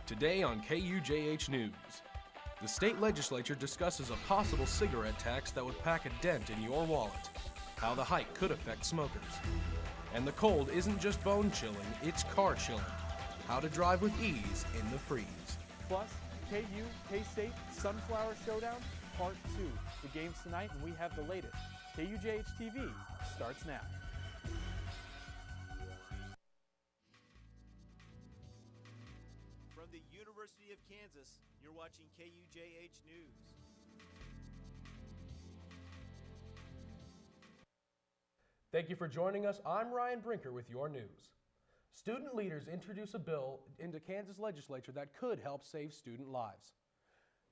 Today on KUJH News, the state legislature discusses a possible cigarette tax that would pack a dent in your wallet, how the hike could affect smokers. And the cold isn't just bone chilling, it's car chilling. How to drive with ease in the freeze. Plus, KU, K-State, Sunflower Showdown, Part 2. The game's tonight and we have the latest. KUJH TV starts now. From the University of Kansas, you're watching KUJH News. Thank you for joining us. I'm Ryan Brinker with your news. Student leaders introduce a bill into Kansas legislature that could help save student lives.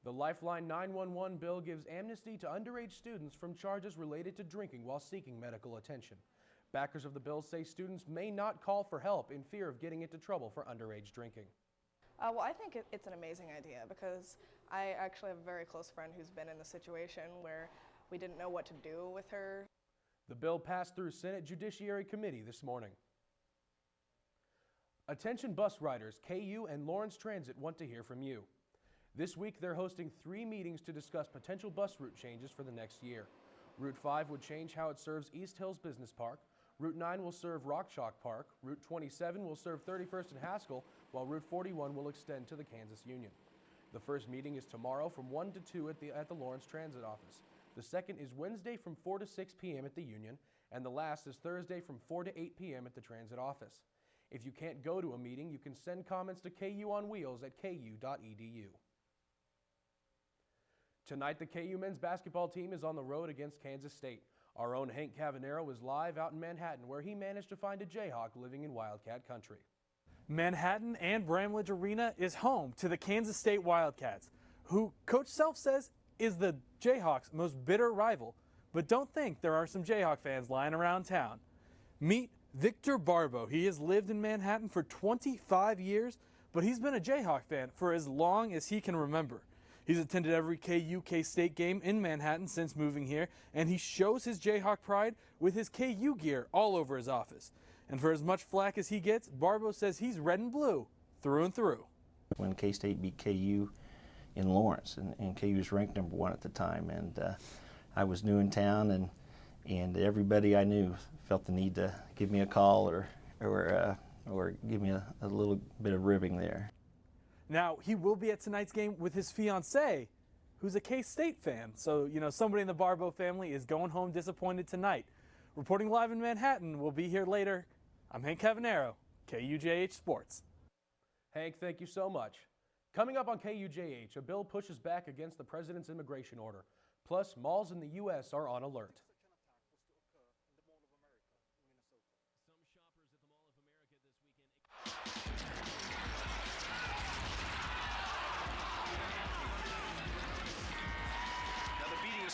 The Lifeline 911 bill gives amnesty to underage students from charges related to drinking while seeking medical attention. Backers of the bill say students may not call for help in fear of getting into trouble for underage drinking. Well, I think it's an amazing idea because I actually have a very close friend who's been in the situation where we didn't know what to do with her. The bill passed through Senate Judiciary Committee this morning. Attention bus riders, KU and Lawrence Transit want to hear from you. This week they're hosting 3 meetings to discuss potential bus route changes for the next year. Route 5 would change how it serves East Hills Business Park. Route 9 will serve Rock Chalk Park. Route 27 will serve 31st and Haskell, while Route 41 will extend to the Kansas Union. The first meeting is tomorrow from 1 to 2 at the Lawrence Transit office. The second is Wednesday from 4 to 6 p.m. at the Union, and the last is Thursday from 4 to 8 p.m. at the Transit office. If you can't go to a meeting, you can send comments to KU on Wheels at ku.edu. Tonight, the KU men's basketball team is on the road against Kansas State. Our own Hank Cavanero is live out in Manhattan, where he managed to find a Jayhawk living in Wildcat country. Manhattan and Bramlage Arena is home to the Kansas State Wildcats, who Coach Self says is the Jayhawks' most bitter rival. But don't think there are some Jayhawk fans lying around town. Meet Victor Barbeau. He has lived in Manhattan for 25 years, but he's been a Jayhawk fan for as long as he can remember. He's attended every KU K-State game in Manhattan since moving here, and he shows his Jayhawk pride with his KU gear all over his office. And for as much flack as he gets, Barbeau says he's red and blue through and through. When K-State beat KU in Lawrence, and KU was ranked #1 at the time, and I was new in town, and everybody I knew felt the need to give me a call or give me a little bit of ribbing there. Now, he will be at tonight's game with his fiancée, who's a K-State fan. So, somebody in the Barbeau family is going home disappointed tonight. Reporting live in Manhattan, we'll be here later. I'm Hank Cavanero, KUJH Sports. Hank, thank you so much. Coming up on KUJH, a bill pushes back against the president's immigration order. Plus, malls in the U.S. are on alert.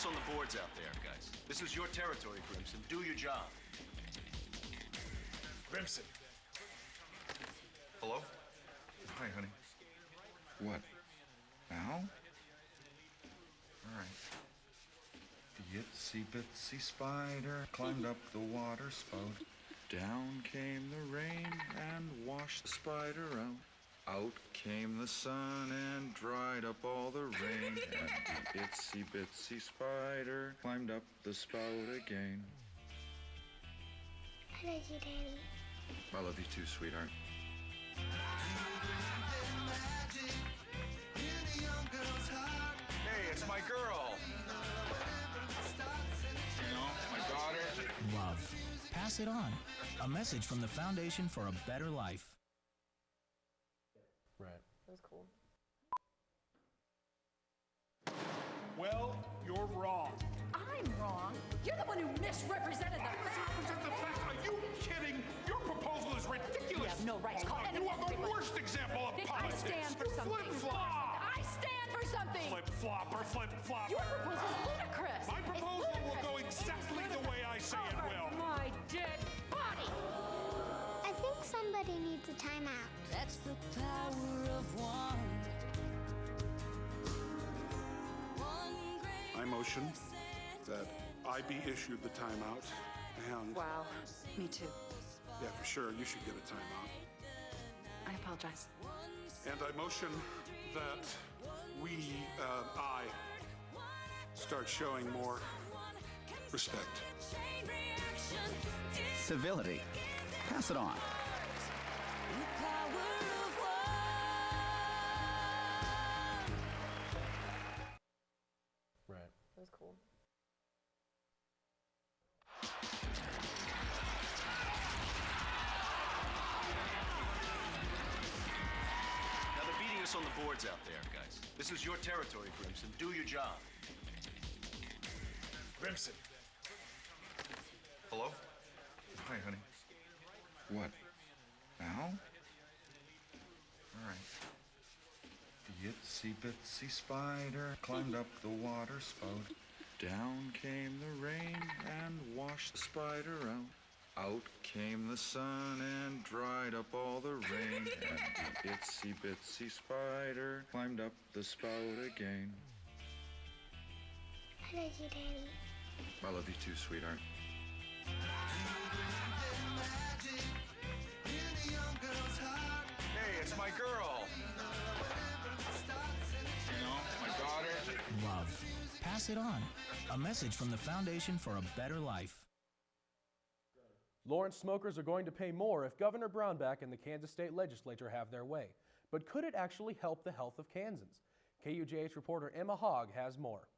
On the boards out there, guys. This is your territory, Grimson. Do your job. Grimson. Hello? Hi, honey. What? Now? All right. The itsy bitsy spider climbed up the water spout. Down came the rain and washed the spider out. Out came the sun and dried up all the rain, and the itsy bitsy spider climbed up the spout again. I love you, Daddy. I love you too, sweetheart. Hey, it's my girl. My daughter. Love. Pass it on. A message from the Foundation for a Better Life. Right. It was cool. Well, you're wrong. I'm wrong. You're the one who misrepresented the facts. Misrepresent the facts? Are you kidding? Your proposal is ridiculous. You have no right to call You are the worst example of politics. I stand for something. Flip-flop. I stand for something. Flip-flopper, flip-flopper. Your proposal is ludicrous. My proposal will go exactly the way I say it will. My dead body. I think somebody needs a timeout. That's the power of one. I motion that I be issued the timeout, and... Wow, me too. Yeah, for sure, you should get a timeout. I apologize. And I motion that I start showing more respect. Civility. Pass it on. Right. It was cool. Now they're beating us on the boards out there, guys. This is your territory, Grimson. Do your job. Grimson. Hello? Hi, honey. What? Now? All right. The itsy bitsy spider climbed up the water spout. Down came the rain and washed the spider out. Out came the sun and dried up all the rain. And the itsy bitsy spider climbed up the spout again. I love you, Daddy. I love you too, sweetheart. Hey, it's my girl. You know, my daughter. Love. Pass it on. A message from the Foundation for a Better Life. Lawrence smokers are going to pay more if Governor Brownback and the Kansas State Legislature have their way. But could it actually help the health of Kansans? KUJH reporter Emma Hogg has more.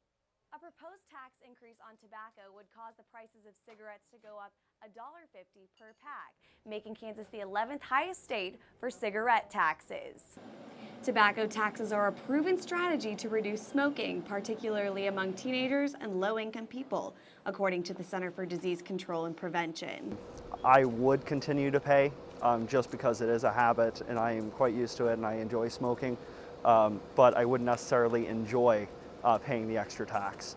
A proposed tax increase on tobacco would cause the prices of cigarettes to go up $1.50 per pack, making Kansas the 11th highest state for cigarette taxes. Tobacco taxes are a proven strategy to reduce smoking, particularly among teenagers and low-income people, according to the Center for Disease Control and Prevention. I would continue to pay just because it is a habit and I am quite used to it and I enjoy smoking, but I wouldn't necessarily enjoy paying the extra tax.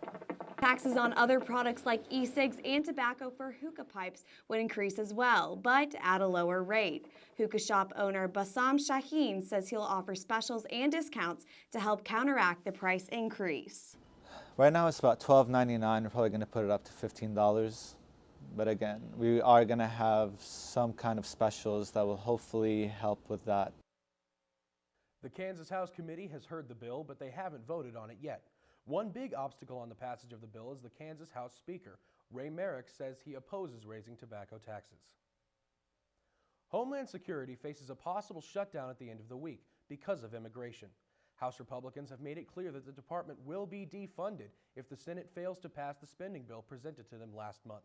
Taxes on other products like e-cigs and tobacco for hookah pipes would increase as well, but at a lower rate. Hookah shop owner Bassam Shaheen says he'll offer specials and discounts to help counteract the price increase. Right now it's about $12.99. We're probably going to put it up to $15. But again, we are going to have some kind of specials that will hopefully help with that. The Kansas House Committee has heard the bill, but they haven't voted on it yet. One big obstacle on the passage of the bill is the Kansas House Speaker. Ray Merrick says he opposes raising tobacco taxes. Homeland Security faces a possible shutdown at the end of the week because of immigration. House Republicans have made it clear that the department will be defunded if the Senate fails to pass the spending bill presented to them last month.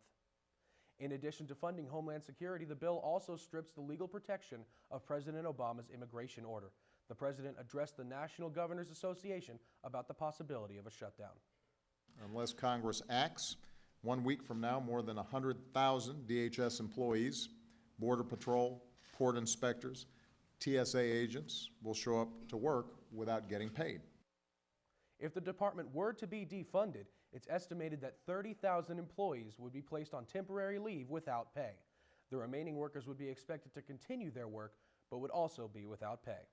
In addition to funding Homeland Security, the bill also strips the legal protection of President Obama's immigration order. The president addressed the National Governors Association about the possibility of a shutdown. Unless Congress acts, 1 week from now, more than 100,000 DHS employees, Border Patrol, port inspectors, TSA agents will show up to work without getting paid. If the department were to be defunded, it's estimated that 30,000 employees would be placed on temporary leave without pay. The remaining workers would be expected to continue their work, but would also be without pay.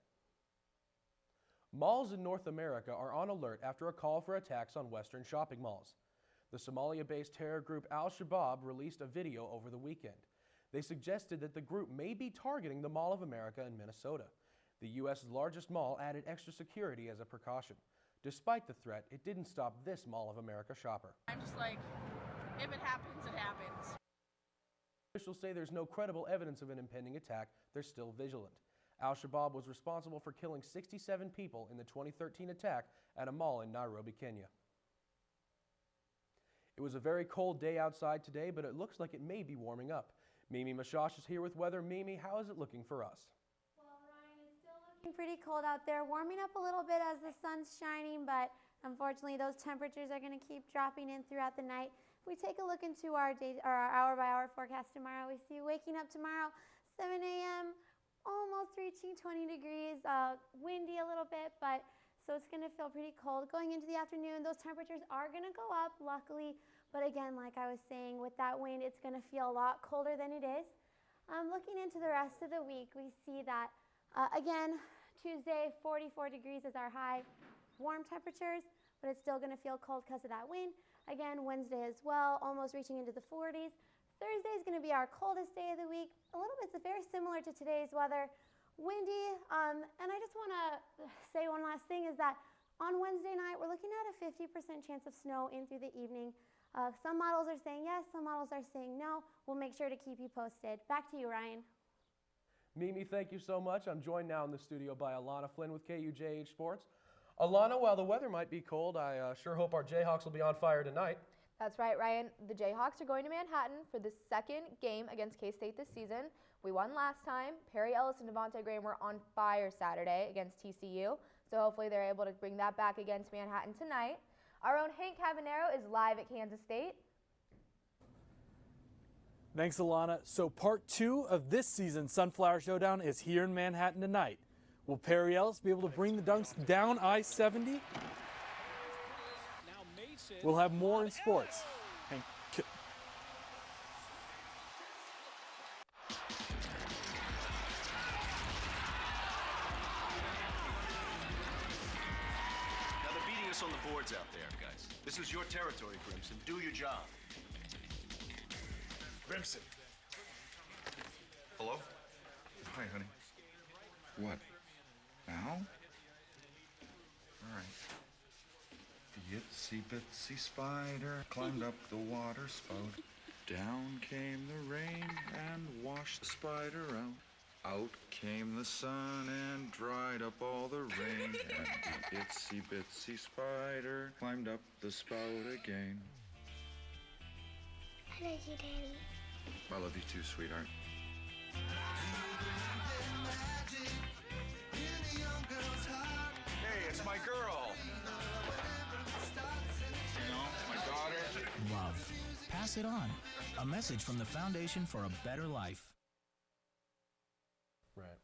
Malls in North America are on alert after a call for attacks on Western shopping malls. The Somalia-based terror group Al-Shabaab released a video over the weekend. They suggested that the group may be targeting the Mall of America in Minnesota. The U.S.'s largest mall added extra security as a precaution. Despite the threat, it didn't stop this Mall of America shopper. I'm just like, if it happens, it happens. Officials say there's no credible evidence of an impending attack. They're still vigilant. Al-Shabaab was responsible for killing 67 people in the 2013 attack at a mall in Nairobi, Kenya. It was a very cold day outside today, but it looks like it may be warming up. Mimi Mashash is here with weather. Mimi, how is it looking for us? Well, Ryan, it's still looking pretty cold out there, warming up a little bit as the sun's shining, but unfortunately those temperatures are going to keep dropping in throughout the night. If we take a look into our hour-by-hour forecast tomorrow, we see waking up tomorrow 7 a.m., almost reaching 20 degrees, windy a little bit, but so it's going to feel pretty cold. Going into the afternoon, those temperatures are going to go up, luckily, but again, like I was saying, with that wind, it's going to feel a lot colder than it is. Looking into the rest of the week, we see that, again, Tuesday, 44 degrees is our high, warm temperatures, but it's still going to feel cold because of that wind. Again, Wednesday as well, almost reaching into the 40s. Thursday is going to be our coldest day of the week. A little bit very similar to today's weather. windy. And I just want to say one last thing is that on Wednesday night, we're looking at a 50% chance of snow in through the evening. Some models are saying yes, some models are saying no. We'll make sure to keep you posted. Back to you, Ryan. Mimi, thank you so much. I'm joined now in the studio by Alana Flynn with KUJH Sports. Alana, while the weather might be cold, I sure hope our Jayhawks will be on fire tonight. That's right, Ryan. The Jayhawks are going to Manhattan for the second game against K-State this season. We won last time. Perry Ellis and Devontae Graham were on fire Saturday against TCU, so hopefully they're able to bring that back against Manhattan tonight. Our own Hank Cavanero is live at Kansas State. Thanks, Alana. So part 2 of this season's Sunflower Showdown is here in Manhattan tonight. Will Perry Ellis be able to bring the Dunks down I-70? We'll have more in sports. Hank. Now they're beating us on the boards out there, guys. This is your territory, Grimson. Do your job. Grimson. Hello? Hi, honey. What? Now? All right. The itsy bitsy spider climbed up the water spout. Down came the rain and washed the spider out. Out came the sun and dried up all the rain. And the itsy bitsy spider climbed up the spout again. I love you, Daddy. I love you too, sweetheart. Hey, it's my girl. You know, my daughter. Love. Pass it on. A message from the Foundation for a Better Life. Right.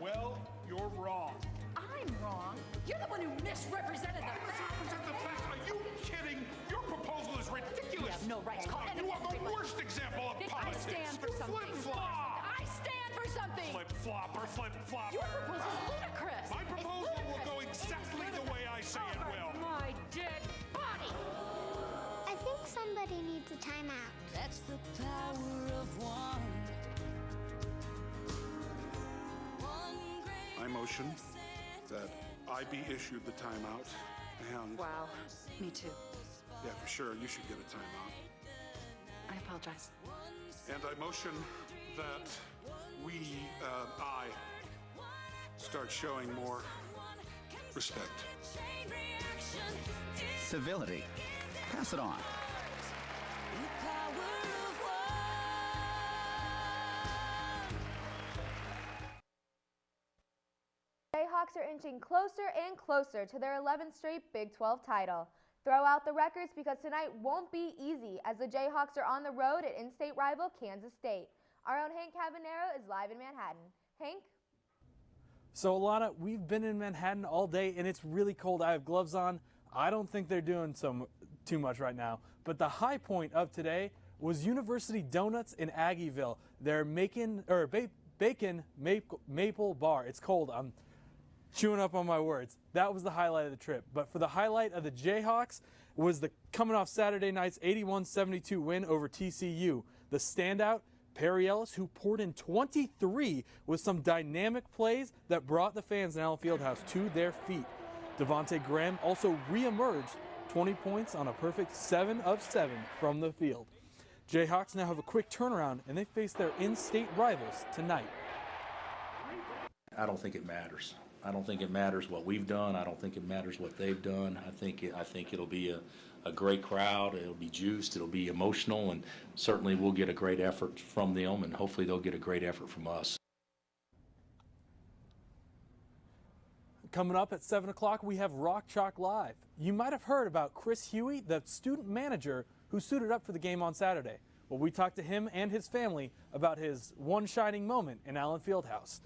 Well, you're wrong. I'm wrong. You're the one who misrepresented the facts. Misrepresent the facts? Are you kidding? Your proposal is ridiculous. You have no right to call You are the anyone. worst example of politics. I stand for You something. flip-flop. I stand for something. Flip-flopper, flip-flopper. Your proposal is ludicrous. My proposal will go exactly the way I say it will. My dead body. I think somebody needs a timeout. That's the power of one. I motion that I be issued the timeout, and Wow, me too. yeah, for sure, you should get a timeout. I apologize. And I motion that I start showing more respect. Civility. Pass it on. Jayhawks are inching closer and closer to their 11th straight Big 12 title. Throw out the records because tonight won't be easy as the Jayhawks are on the road at in-state rival Kansas State. Our own Hank Cavanero is live in Manhattan. Hank? So Alana, we've been in Manhattan all day and it's really cold. I have gloves on. I don't think they're doing too much right now. But the high point of today was University Donuts in Aggieville. They're making bacon maple bar. It's cold. I'm chewing up on my words. That was the highlight of the trip. But for the highlight of the Jayhawks was the coming off Saturday night's 81-72 win over TCU. The standout, Perry Ellis, who poured in 23 with some dynamic plays that brought the fans in Allen Fieldhouse to their feet. Devontae Graham also reemerged, 20 points on a perfect 7 of 7 from the field. Jayhawks now have a quick turnaround and they face their in-state rivals tonight. I don't think it matters. I don't think it matters what we've done. I don't think it matters what they've done. I think it'll be a great crowd. It'll be juiced. It'll be emotional, and certainly we'll get a great effort from them, and hopefully they'll get a great effort from us. Coming up at 7 o'clock, we have Rock Chalk Live. You might have heard about Chris Huey, the student manager who suited up for the game on Saturday. Well, we talked to him and his family about his one shining moment in Allen Fieldhouse.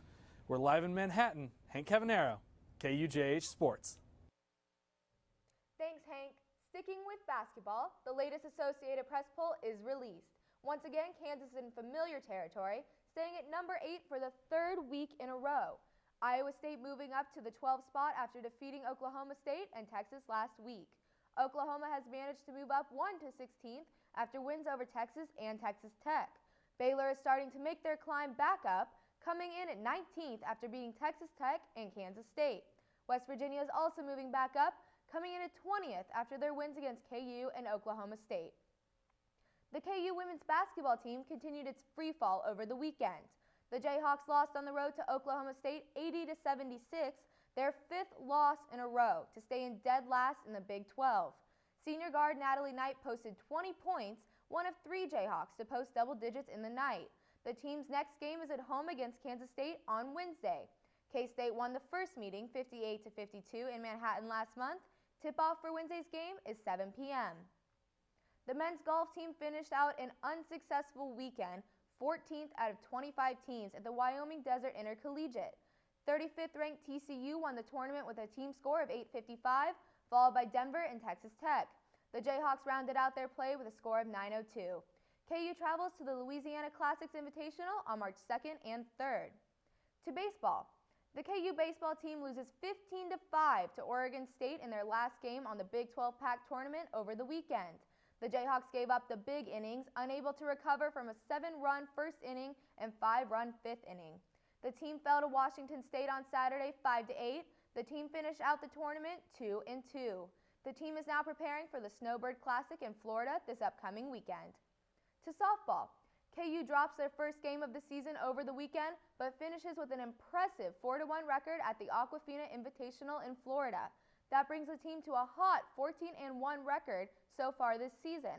We're live in Manhattan. Hank Cavanero, KUJH Sports. Thanks, Hank. Sticking with basketball, the latest Associated Press poll is released. Once again, Kansas is in familiar territory, staying at number 8 for the 3rd week in a row. Iowa State moving up to the 12th spot after defeating Oklahoma State and Texas last week. Oklahoma has managed to move up 1 to 16th after wins over Texas and Texas Tech. Baylor is starting to make their climb back up, coming in at 19th after beating Texas Tech and Kansas State. West Virginia is also moving back up, coming in at 20th after their wins against KU and Oklahoma State. The KU women's basketball team continued its free fall over the weekend. The Jayhawks lost on the road to Oklahoma State 80-76, their 5th loss in a row, to stay in dead last in the Big 12. Senior guard Natalie Knight posted 20 points, one of 3 Jayhawks to post double digits in the night. The team's next game is at home against Kansas State on Wednesday. K-State won the first meeting 58-52 in Manhattan last month. Tip-off for Wednesday's game is 7 p.m. The men's golf team finished out an unsuccessful weekend, 14th out of 25 teams at the Wyoming Desert Intercollegiate. 35th ranked TCU won the tournament with a team score of 855, followed by Denver and Texas Tech. The Jayhawks rounded out their play with a score of 902. KU travels to the Louisiana Classics Invitational on March 2nd and 3rd. To baseball. The KU baseball team loses 15-5 to Oregon State in their last game on the Big 12 Pac tournament over the weekend. The Jayhawks gave up the big innings, unable to recover from a 7-run first inning and 5-run fifth inning. The team fell to Washington State on Saturday 5-8. The team finished out the tournament 2-2. The team is now preparing for the Snowbird Classic in Florida this upcoming weekend. To softball. KU drops their first game of the season over the weekend, but finishes with an impressive 4-1 record at the Aquafina Invitational in Florida. That brings the team to a hot 14-1 record so far this season.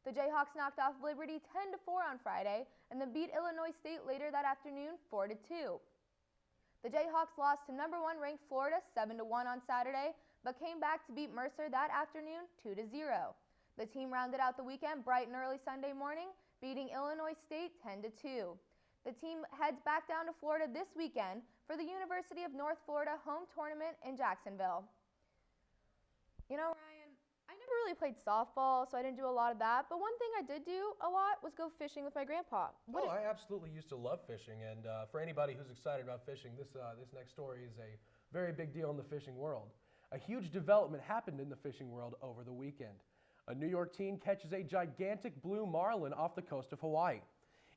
The Jayhawks knocked off Liberty 10-4 on Friday and then beat Illinois State later that afternoon 4-2. The Jayhawks lost to number 1 ranked Florida 7-1 on Saturday, but came back to beat Mercer that afternoon 2-0. The team rounded out the weekend bright and early Sunday morning, beating Illinois State 10-2. The team heads back down to Florida this weekend for the University of North Florida home tournament in Jacksonville. You know, Ryan, I never really played softball, so I didn't do a lot of that, but one thing I did do a lot was go fishing with my grandpa. I absolutely used to love fishing, and for anybody who's excited about fishing, this next story is a very big deal in the fishing world. A huge development happened in the fishing world over the weekend. A New York teen catches a gigantic blue marlin off the coast of Hawaii.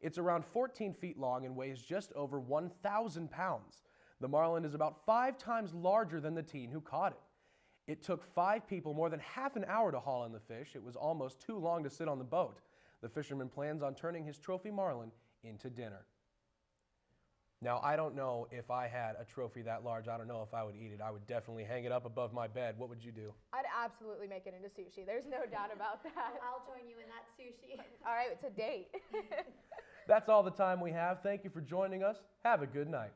It's around 14 feet long and weighs just over 1,000 pounds. The marlin is about 5 times larger than the teen who caught it. It took 5 people more than half an hour to haul in the fish. It was almost too long to sit on the boat. The fisherman plans on turning his trophy marlin into dinner. Now, I don't know if I had a trophy that large. I don't know if I would eat it. I would definitely hang it up above my bed. What would you do? I'd absolutely make it into sushi. There's no doubt about that. I'll join you in that sushi. All right, it's a date. That's all the time we have. Thank you for joining us. Have a good night.